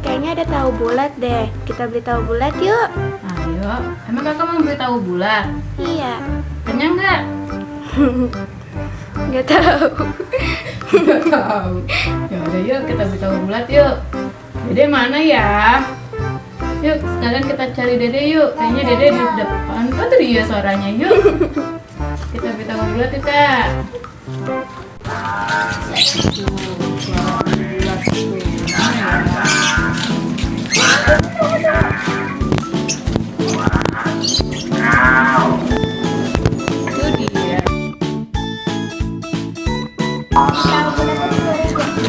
kayaknya ada tahu bulat deh. Kita beli tahu bulat yuk. Ayo, emang kakak mau beli tahu bulat? Iya. Kenyang nggak? Nggak tahu. Nggak tahu. Ya udah yuk kita beli tahu bulat yuk. Dede mana ya? Yuk sekalian kita cari Dede yuk. Kayaknya Dede di depan. Oh tuh dia suaranya yuk. Kita beli tahu bulat yuk kak.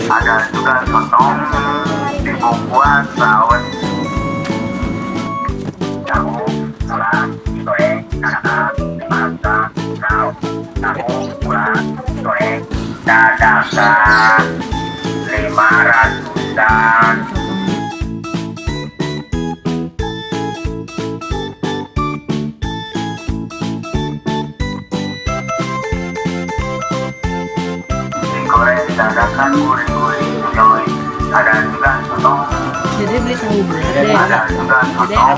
Ada juga sotong dibungkus saus tahu bulat goreng dadakan masak tahu bulat goreng dadakan 500-an. Goreng dadakan gurih-gurih coy. Ada juga sotong. Dede beli tahu bulat deh. Ada juga sotong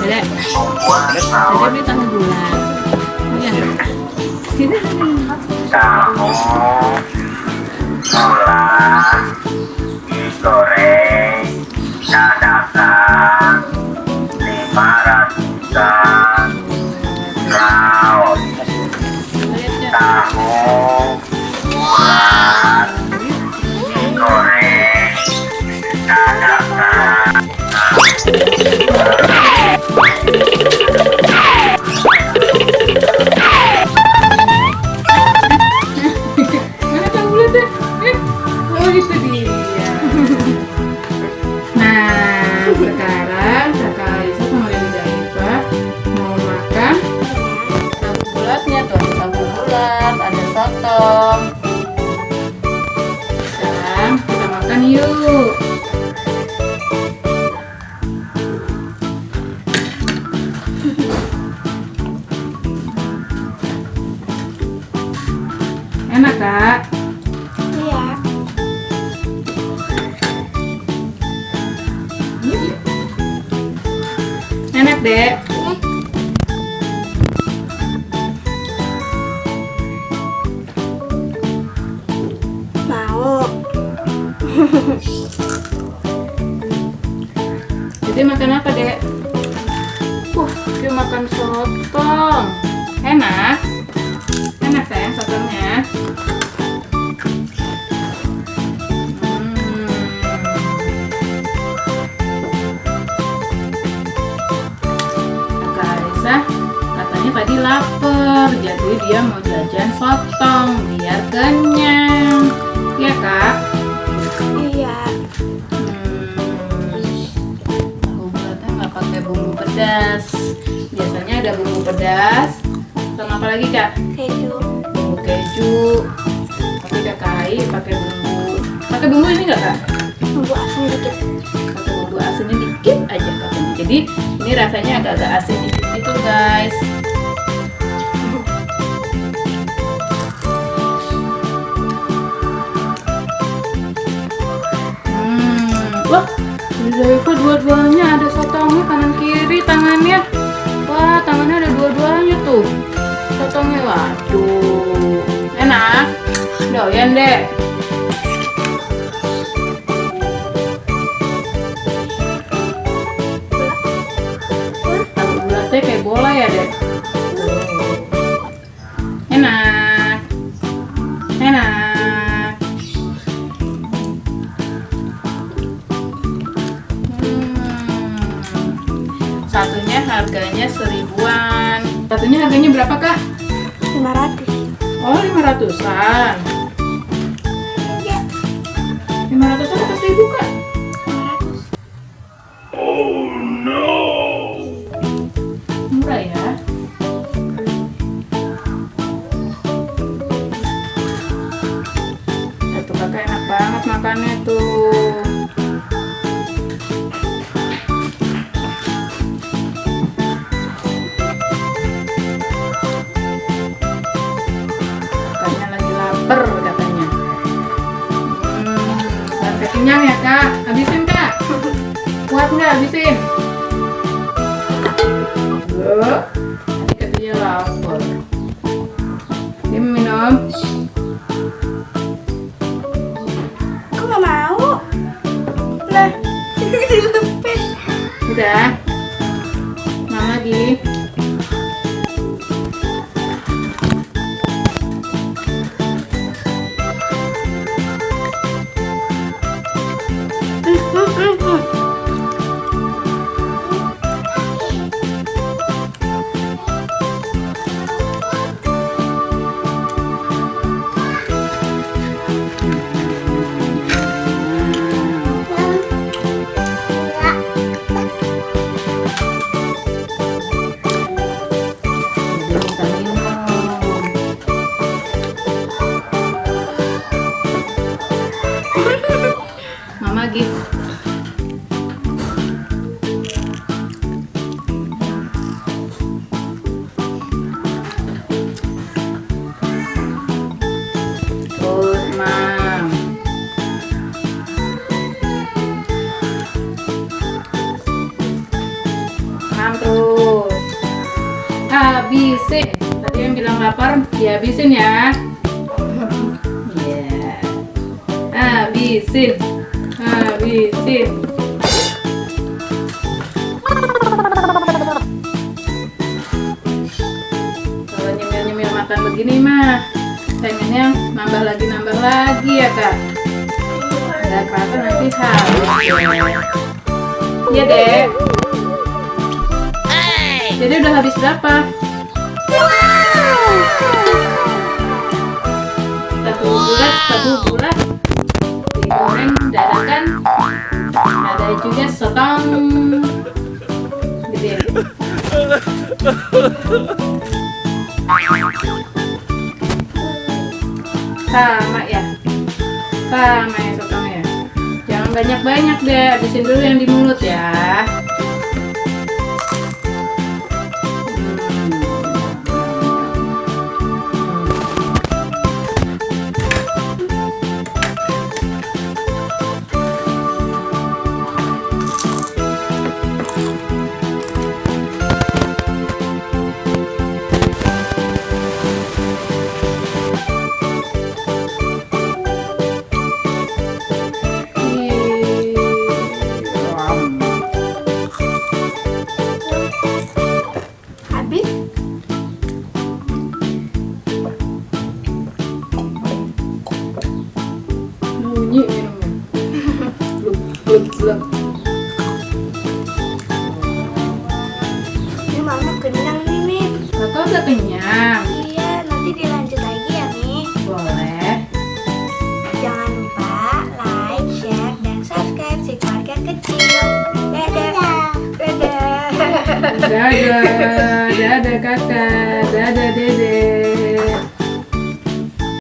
Dede bungkus saus beli tahu bulat. Iya. tahu bulat digoreng dadakan 500-an. Laut tahu bulat digoreng dadakan. Mana tahu bulatnya? Oh itu dia. Nah sekarang kakak Aisyah sama Dede Daifa mau makan tahu bulatnya tuh. Ada tahu bulat, ada sotong. Sekarang kita makan yuk. Enak kak? Iya. Enak dek? Mau. Jadi makan apa dek? Dia makan sotong. Enak? Enak sayang sotongnya? Kakak Aisyah katanya tadi lapar, jadi dia mau jajan sotong biar kenyang. Iya kak? Iya. Tahu bulatnya nggak pakai bumbu pedas. Biasanya ada bumbu pedas. Sama apa lagi kak? Keju. Bumbu keju. Tapi kakak Ai pakai bumbu. Pakai bumbu ini nggak kak? Bumbu asam dikit. Pakai bumbu asinnya dikit aja katanya. Jadi ini rasanya agak-agak asin dikit gitu guys. Wah, di Daifa dua-duanya ada sotongnya kanan kiri tangannya. Wah, tangannya ada dua-duanya tuh. Sotongnya, waduh. Enak. Doyan deh. Tahu bulatnya kayak bola ya deh. Enak. Enak. Satunya harganya 1000-an. Satunya harganya berapa kak? 500. Oh 500-an. Iya. 500-an atau 1000 kak? 500. Murah ya. Satu kakak enak banget makannya tuh. Kakaknya lagi lapar katanya. Sampai kenyang ya kak. dilepis. Udah. Mama lagi. Dia minta minum. Mama lagi. Terus, Mam. Mam terus. Habisin. Tadi yang bilang lapar, dihabisin ya. Iya. Habisin. Habisin. Kalau nyemil-nyemil makan begini mah pengennya nambah lagi ya kak. Nggak kerasa nanti habis. Iya dek. Jadi udah habis berapa? Satu bulat digoreng dadakan. Ada juga sotong gede. Sama ya sotongnya. Jangan banyak-banyak deh, habisin dulu yang di mulut ya. Habis. Bunyi minumnya. Blub. Ini mama kenyang nih, Mi. Kakak udah kenyang. Iya, nanti dilanjut lagi ya, Mi. Boleh. Jangan lupa like, share, dan subscribe si keluarga kecil. Dadah. Dadah. Dadah kakak. Dadah dede.